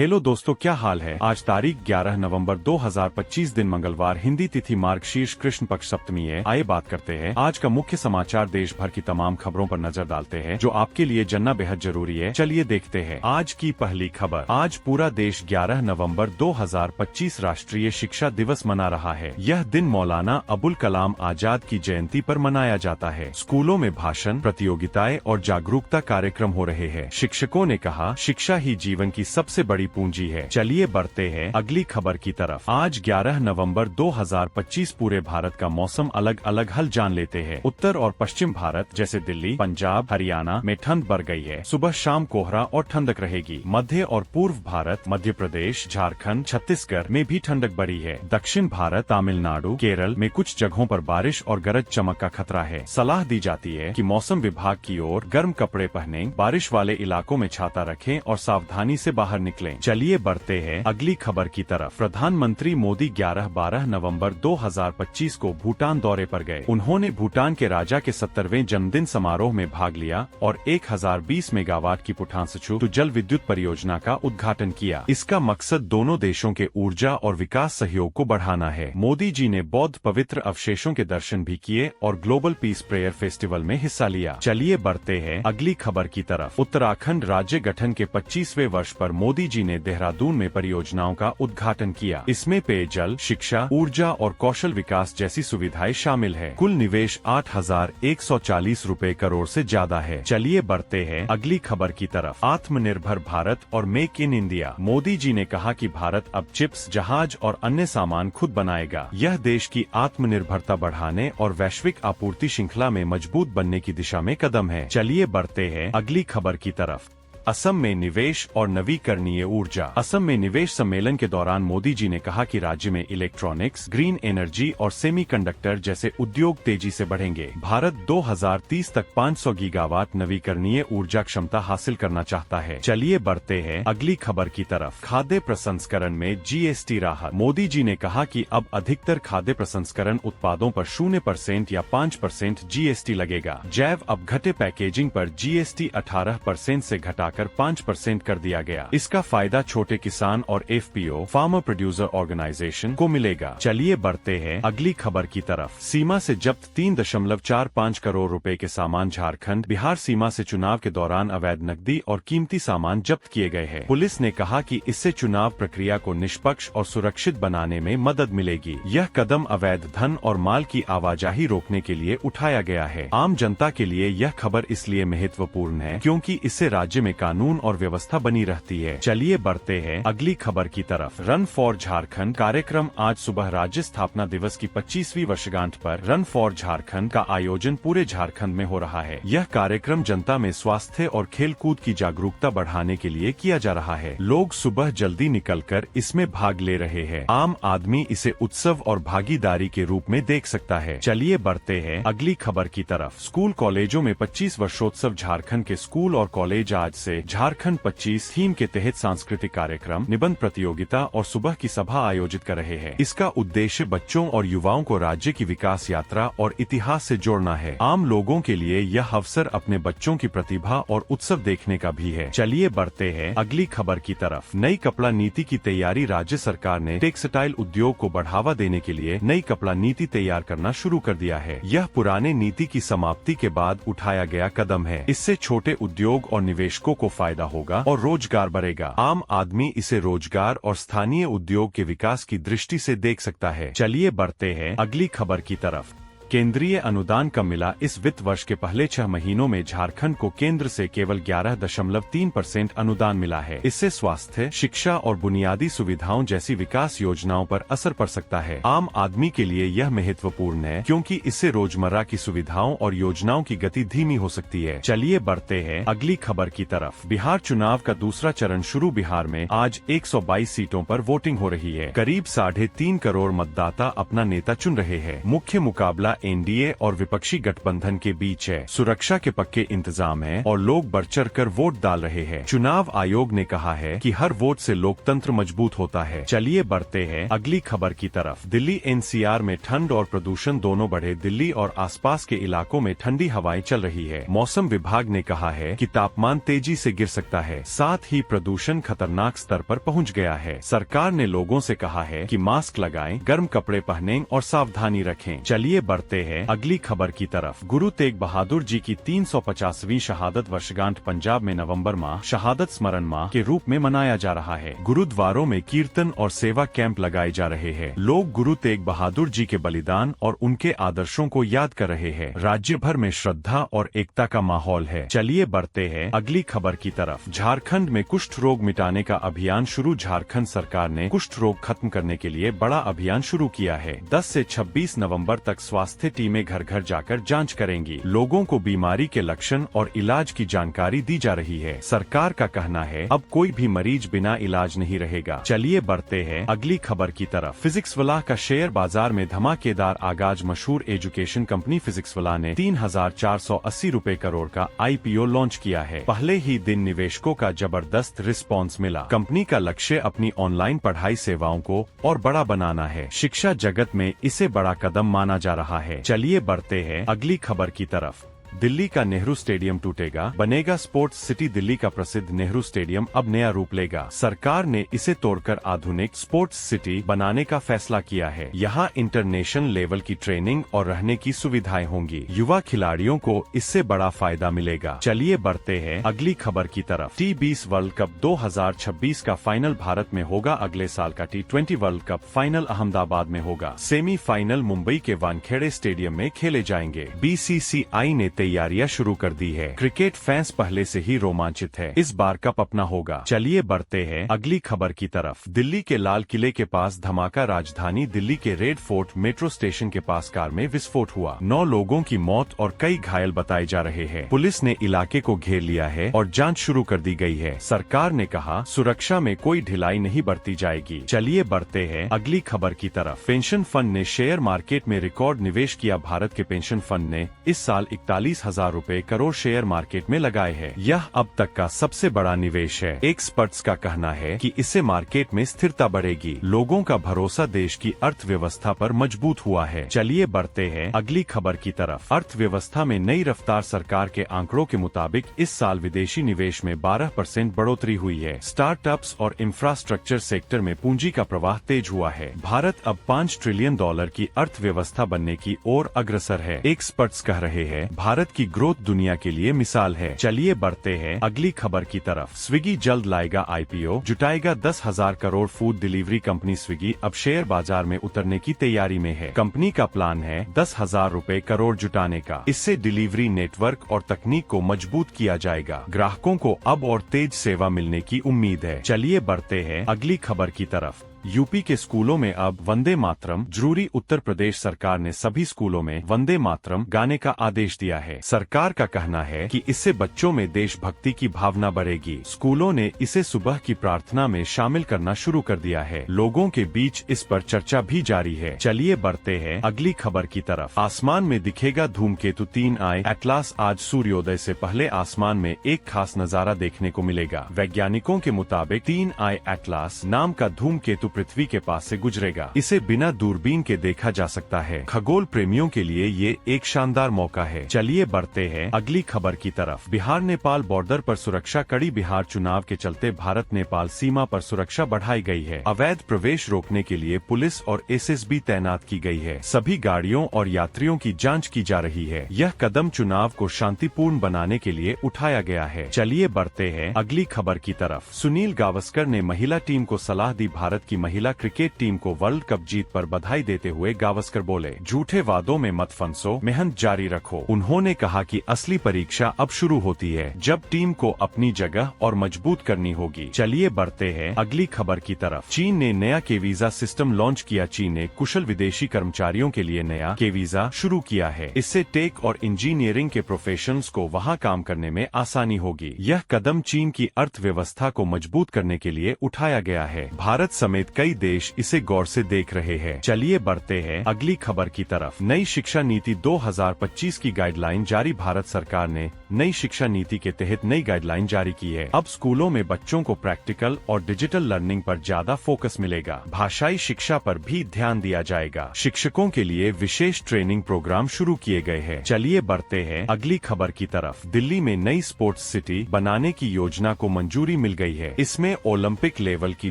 Hello दोस्तों, क्या हाल है। आज तारीख 11 नवंबर 2025 दिन मंगलवार, हिंदी तिथि मार्गशीर्ष कृष्ण पक्ष सप्तमी है। आइए बात करते हैं आज का मुख्य समाचार। देश भर की तमाम खबरों पर नजर डालते हैं जो आपके लिए जानना बेहद जरूरी है। चलिए देखते हैं आज की पहली खबर। आज पूरा देश 11 नवंबर 2025 राष्ट्रीय शिक्षा दिवस मना रहा है। यह दिन मौलाना अबुल कलाम आजाद की जयंती पर मनाया जाता है। स्कूलों में भाषण, प्रतियोगिताएं और जागरूकता कार्यक्रम हो रहे हैं। शिक्षकों ने कहा, शिक्षा ही जीवन की सबसे बड़ी पूंजी है। चलिए बढ़ते हैं अगली खबर की तरफ। आज 11 नवंबर 2025 पूरे भारत का मौसम अलग अलग हाल जान लेते हैं। उत्तर और पश्चिम भारत जैसे दिल्ली, पंजाब, हरियाणा में ठंड बढ़ गई है। सुबह शाम कोहरा और ठंडक रहेगी। मध्य और पूर्व भारत, मध्य प्रदेश, झारखंड, छत्तीसगढ़ में भी ठंडक बढ़ी है। दक्षिण भारत, तमिलनाडु, केरल में कुछ जगहों पर बारिश और गरज चमक का खतरा है। सलाह दी जाती है कि मौसम विभाग की ओर गर्म कपड़े पहनें, बारिश वाले इलाकों में छाता रखें और सावधानी से बाहर निकलें। चलिए बढ़ते हैं अगली खबर की तरफ। प्रधानमंत्री मोदी 11-12 नवंबर 2025 को भूटान दौरे पर गए। उन्होंने भूटान के राजा के 70वें जन्मदिन समारोह में भाग लिया और 1020 मेगावाट की पुठानसचू जल विद्युत परियोजना का उद्घाटन किया। इसका मकसद दोनों देशों के ऊर्जा और विकास सहयोग को बढ़ाना है। मोदी जी ने बौद्ध पवित्र अवशेषों के दर्शन भी किए और ग्लोबल पीस प्रेयर फेस्टिवल में हिस्सा लिया। चलिए बढ़ते हैं अगली खबर की तरफ। उत्तराखंड राज्य गठन के 25वें वर्ष पर मोदी जी ने देहरादून में परियोजनाओं का उद्घाटन किया। इसमें पेयजल, शिक्षा, ऊर्जा और कौशल विकास जैसी सुविधाएं शामिल है। कुल निवेश 8,140 रुपए करोड़ से ज्यादा है। चलिए बढ़ते हैं अगली खबर की तरफ। आत्मनिर्भर भारत और make in India. Modi ji ने कहा कि भारत अब चिप्स, जहाज और अन्य सामान खुद बनाएगा। यह देश की आत्मनिर्भरता बढ़ाने और वैश्विक आपूर्ति श्रृंखला में मजबूत बनने की दिशा में कदम है। चलिए बढ़ते हैं अगली खबर की तरफ। असम में निवेश और नवीकरणीय ऊर्जा। असम में निवेश सम्मेलन के दौरान मोदी जी ने कहा कि राज्य में इलेक्ट्रॉनिक्स, ग्रीन एनर्जी और सेमीकंडक्टर जैसे उद्योग तेजी से बढ़ेंगे। भारत 2030 तक 500 गीगावाट नवीकरणीय ऊर्जा क्षमता हासिल करना चाहता है। चलिए बढ़ते हैं अगली खबर की तरफ। खाद्य प्रसंस्करण में जीएसटी राहत। मोदी जी ने कहा कि अब अधिकतर खाद्य प्रसंस्करण उत्पादों पर 0% या 5% जीएसटी लगेगा। जैव अपघट्य पैकेजिंग पर जीएसटी 18% से घटाकर 5% कर दिया गया। इसका फायदा छोटे किसान और एफपीओ, फार्मर प्रोड्यूसर ऑर्गेनाइजेशन को मिलेगा। चलिए बढ़ते हैं अगली खबर की तरफ। सीमा से जब्त 3.45 करोड़ रुपए के सामान। झारखंड, बिहार सीमा से चुनाव के दौरान अवैध नकदी और कीमती सामान जब्त किए गए हैं। पुलिस ने कहा कि इससे चुनाव प्रक्रिया को निष्पक्ष और सुरक्षित बनाने में मदद मिलेगी। यह कदम अवैध धन और माल की आवाजाही रोकने के लिए उठाया गया है। आम जनता के लिए यह खबर इसलिए महत्वपूर्ण है क्योंकि इससे राज्य में कानून और व्यवस्था बनी रहती है। चलिए बढ़ते हैं अगली खबर की तरफ। रन फॉर झारखंड कार्यक्रम। आज सुबह राज्य स्थापना दिवस की 25वीं वर्षगांठ पर रन फॉर झारखंड का आयोजन पूरे झारखंड में हो रहा है। यह कार्यक्रम जनता में स्वास्थ्य और खेल कूद की जागरूकता बढ़ाने के लिए किया जा रहा है। लोग सुबह जल्दी निकलकर इसमें भाग ले रहे हैं। आम आदमी इसे उत्सव और भागीदारी के रूप में देख सकता है। चलिए बढ़ते हैं अगली खबर की तरफ। स्कूल कॉलेजों में 25 वर्षोत्सव। झारखंड के स्कूल और कॉलेज आज से झारखंड 25 थीम के तहत सांस्कृतिक कार्यक्रम, निबंध प्रतियोगिता और सुबह की सभा आयोजित कर रहे हैं। इसका उद्देश्य बच्चों और युवाओं को राज्य की विकास यात्रा और इतिहास से जोड़ना है। आम लोगों के लिए यह अवसर अपने बच्चों की प्रतिभा और उत्सव देखने का भी है। चलिए बढ़ते हैं अगली खबर की तरफ। नई कपड़ा नीति की तैयारी। राज्य सरकार ने टेक्सटाइल उद्योग को बढ़ावा देने के लिए नई कपड़ा नीति तैयार करना शुरू कर दिया है। यह पुराने नीति की समाप्ति के बाद उठाया गया कदम है। इससे छोटे उद्योग और निवेशकों को फायदा होगा और रोजगार बढ़ेगा। आम आदमी इसे रोजगार और स्थानीय उद्योग के विकास की दृष्टि से देख सकता है। चलिए बढ़ते हैं अगली खबर की तरफ। केंद्रीय अनुदान कम मिला। इस वित्त वर्ष के पहले 6 महीनों में झारखंड को केंद्र से केवल 11.3% अनुदान मिला है। इससे स्वास्थ्य, शिक्षा और बुनियादी सुविधाओं जैसी विकास योजनाओं पर असर पड़ सकता है। आम आदमी के लिए यह महत्वपूर्ण है क्योंकि इससे रोजमर्रा की सुविधाओं और योजनाओं की गति धीमी हो सकती है। चलिए बढ़ते हैं अगली खबर की तरफ। बिहार चुनाव का दूसरा चरण शुरू। बिहार में आज 122 सीटों पर वोटिंग हो रही है। करीब 3.5 करोड़ मतदाता अपना नेता चुन रहे हैं। मुख्य मुकाबला एनडीए और विपक्षी गठबंधन के बीच है। सुरक्षा के पक्के इंतजाम है और लोग बढ़ चढ़ कर वोट डाल रहे हैं। चुनाव आयोग ने कहा है कि हर वोट से लोकतंत्र मजबूत होता है। चलिए बढ़ते हैं अगली खबर की तरफ। दिल्ली एनसीआर में ठंड और प्रदूषण दोनों बढ़े। दिल्ली और आसपास के इलाकों में ठंडी हवाएं चल रही है। मौसम विभाग ने कहा है कि तापमान तेजी से गिर सकता है, साथ ही प्रदूषण खतरनाक स्तर पर पहुंच गया है। सरकार ने लोगों से कहा है कि मास्क लगाएं, गर्म कपड़े पहनें और सावधानी रखें। चलिए बढ़ते हैं अगली खबर की तरफ। गुरु तेग बहादुर जी की 350वीं शहादत वर्षगांठ पंजाब में नवंबर माह शहादत स्मरण माह के रूप में मनाया जा रहा है। गुरुद्वारों में कीर्तन और सेवा कैंप लगाए जा रहे हैं। लोग गुरु तेग बहादुर जी के बलिदान और उनके आदर्शों को याद कर रहे हैं। राज्य भर में श्रद्धा और एकता का माहौल है। चलिए बढ़ते हैं अगली खबर की तरफ। झारखंड में कुष्ठ रोग मिटाने का अभियान शुरू। झारखंड सरकार ने कुष्ठ रोग खत्म करने के लिए बड़ा अभियान शुरू किया है। 10 से 26 नवंबर तक स्वास्थ्य टीमें घर घर जाकर जांच करेंगी। लोगों को बीमारी के लक्षण और इलाज की जानकारी दी जा रही है। सरकार का कहना है अब कोई भी मरीज बिना इलाज नहीं रहेगा। चलिए बढ़ते हैं अगली खबर की तरफ। फिजिक्स वाला का शेयर बाजार में धमाकेदार आगाज। मशहूर एजुकेशन कंपनी फिजिक्स वाला ने 3,480 रुपए करोड़ का IPO लॉन्च किया है। पहले ही दिन निवेशकों का जबरदस्त रिस्पॉन्स मिला। कंपनी का लक्ष्य अपनी ऑनलाइन पढ़ाई सेवाओं को और बड़ा बनाना है। शिक्षा जगत में इसे बड़ा कदम माना जा रहा है। चलिए बढ़ते हैं अगली खबर की तरफ। दिल्ली का नेहरू स्टेडियम टूटेगा, बनेगा स्पोर्ट्स सिटी। दिल्ली का प्रसिद्ध नेहरू स्टेडियम अब नया रूप लेगा। सरकार ने इसे तोड़कर आधुनिक स्पोर्ट्स सिटी बनाने का फैसला किया है। यहाँ इंटरनेशनल लेवल की ट्रेनिंग और रहने की सुविधाएं होंगी। युवा खिलाड़ियों को इससे बड़ा फायदा मिलेगा। चलिए बढ़ते हैं अगली खबर की तरफ। T20 वर्ल्ड कप 2026 का फाइनल भारत में होगा। अगले साल का T20 world cup final Ahmedabad में होगा। सेमीफाइनल मुंबई के वानखेड़े स्टेडियम में खेले जाएंगे। BCCI ने तैयारियां शुरू कर दी है। क्रिकेट फैंस पहले से ही रोमांचित है। इस बार कप अपना होगा। चलिए बढ़ते हैं अगली खबर की तरफ। दिल्ली के लाल किले के पास धमाका। राजधानी दिल्ली के रेड फोर्ट मेट्रो स्टेशन के पास कार में विस्फोट हुआ। 9 लोगों की मौत और कई घायल बताए जा रहे हैं। पुलिस ने इलाके को घेर लिया है और जांच शुरू कर दी गई है। सरकार ने कहा सुरक्षा में कोई ढिलाई नहीं बरती जाएगी। चलिए बढ़ते हैं अगली खबर की तरफ। पेंशन फंड ने शेयर मार्केट में रिकॉर्ड निवेश किया। भारत के पेंशन फंड ने इस साल 41,000 रुपए करोड़ शेयर मार्केट में लगाए हैं। यह अब तक का सबसे बड़ा निवेश है। एक्सपर्ट्स का कहना है कि इससे मार्केट में स्थिरता बढ़ेगी। लोगों का भरोसा देश की अर्थव्यवस्था पर मजबूत हुआ है। चलिए बढ़ते हैं अगली खबर की तरफ। अर्थव्यवस्था में नई रफ्तार। सरकार के आंकड़ों के मुताबिक इस साल विदेशी निवेश में 12% बढ़ोतरी हुई है। स्टार्टअप्स और इंफ्रास्ट्रक्चर सेक्टर में पूंजी का प्रवाह तेज हुआ है। भारत अब $5 ट्रिलियन की अर्थव्यवस्था बनने की ओर अग्रसर है। एक्सपर्ट्स कह रहे हैं भारत की ग्रोथ दुनिया के लिए मिसाल है। चलिए बढ़ते हैं अगली खबर की तरफ। स्विगी जल्द लाएगा IPO, जुटाएगा 10,000 crore. Food delivery company Swiggy अब शेयर बाजार में उतरने की तैयारी में है। कंपनी का प्लान है 10,000 रुपए करोड़ जुटाने का। इससे डिलीवरी नेटवर्क और तकनीक को मजबूत किया जाएगा। ग्राहकों को अब और तेज सेवा मिलने की उम्मीद है। चलिए बढ़ते हैं अगली खबर की तरफ। यूपी के स्कूलों में अब वंदे मातरम जरूरी। उत्तर प्रदेश सरकार ने सभी स्कूलों में वंदे मातरम गाने का आदेश दिया है। सरकार का कहना है कि इससे बच्चों में देशभक्ति की भावना बढ़ेगी। स्कूलों ने इसे सुबह की प्रार्थना में शामिल करना शुरू कर दिया है। लोगों के बीच इस पर चर्चा भी जारी है। चलिए बढ़ते हैं अगली खबर की तरफ। आसमान में दिखेगा धूमकेतु 3I एटलास। आज सूर्योदय से पहले आसमान में एक खास नजारा देखने को मिलेगा। वैज्ञानिकों के मुताबिक 3I एटलास नाम का धूमकेतु पृथ्वी के पास से गुजरेगा। इसे बिना दूरबीन के देखा जा सकता है। खगोल प्रेमियों के लिए ये एक शानदार मौका है। चलिए बढ़ते हैं अगली खबर की तरफ। बिहार नेपाल बॉर्डर पर सुरक्षा कड़ी। बिहार चुनाव के चलते भारत नेपाल सीमा पर सुरक्षा बढ़ाई गई है। अवैध प्रवेश रोकने के लिए पुलिस और SSB तैनात की गई है। सभी गाड़ियों और यात्रियों की जांच की जा रही है। यह कदम चुनाव को शांतिपूर्ण बनाने के लिए उठाया गया है। चलिए बढ़ते हैं अगली खबर की तरफ। सुनील गावस्कर ने महिला टीम को सलाह दी। भारत की महिला क्रिकेट टीम को वर्ल्ड कप जीत पर बधाई देते हुए गावस्कर बोले, झूठे वादों में मत फंसो, मेहनत जारी रखो। उन्होंने कहा कि असली परीक्षा अब शुरू होती है, जब टीम को अपनी जगह और मजबूत करनी होगी। चलिए बढ़ते हैं अगली खबर की तरफ। चीन ने नया K-वीजा सिस्टम लॉन्च किया। चीन ने कुशल विदेशी कर्मचारियों के लिए नया K-वीजा शुरू किया है। इससे टेक और इंजीनियरिंग के प्रोफेशनल्स को वहां काम करने में आसानी होगी। यह कदम चीन की अर्थव्यवस्था को मजबूत करने के लिए उठाया गया है। भारत समेत कई देश इसे गौर से देख रहे हैं। चलिए बढ़ते हैं अगली खबर की तरफ। नई शिक्षा नीति 2025 की गाइडलाइन जारी। भारत सरकार ने नई शिक्षा नीति के तहत नई गाइडलाइन जारी की है। अब स्कूलों में बच्चों को प्रैक्टिकल और डिजिटल लर्निंग पर ज्यादा फोकस मिलेगा। भाषाई शिक्षा पर भी ध्यान दिया जाएगा। शिक्षकों के लिए विशेष ट्रेनिंग प्रोग्राम शुरू किए गए हैं। चलिए बढ़ते हैं अगली खबर की तरफ। दिल्ली में नई स्पोर्ट्स सिटी बनाने की योजना को मंजूरी मिल गई है। इसमें ओलंपिक लेवल की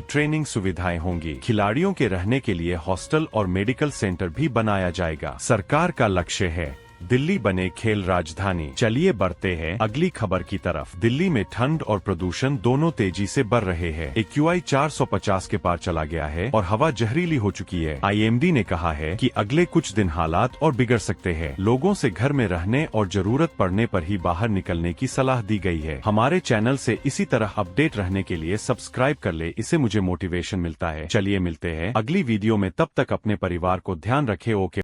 ट्रेनिंग सुविधाएं होंगी। खिलाड़ियों के रहने के लिए हॉस्टल और मेडिकल सेंटर भी बनाया जाएगा। सरकार का लक्ष्य है दिल्ली बने खेल राजधानी। चलिए बढ़ते हैं अगली खबर की तरफ। दिल्ली में ठंड और प्रदूषण दोनों तेजी से बढ़ रहे हैं। AQI 450 के पार चला गया है और हवा जहरीली हो चुकी है। IMD ने कहा है कि अगले कुछ दिन हालात और बिगड़ सकते हैं। लोगों से घर में रहने और जरूरत पड़ने पर ही बाहर निकलने की सलाह दी गई है। हमारे चैनल से इसी तरह अपडेट रहने के लिए सब्सक्राइब कर ले, इससे मुझे मोटिवेशन मिलता है। चलिए मिलते हैं अगली वीडियो में, तब तक अपने परिवार को ध्यान रखे। ओके।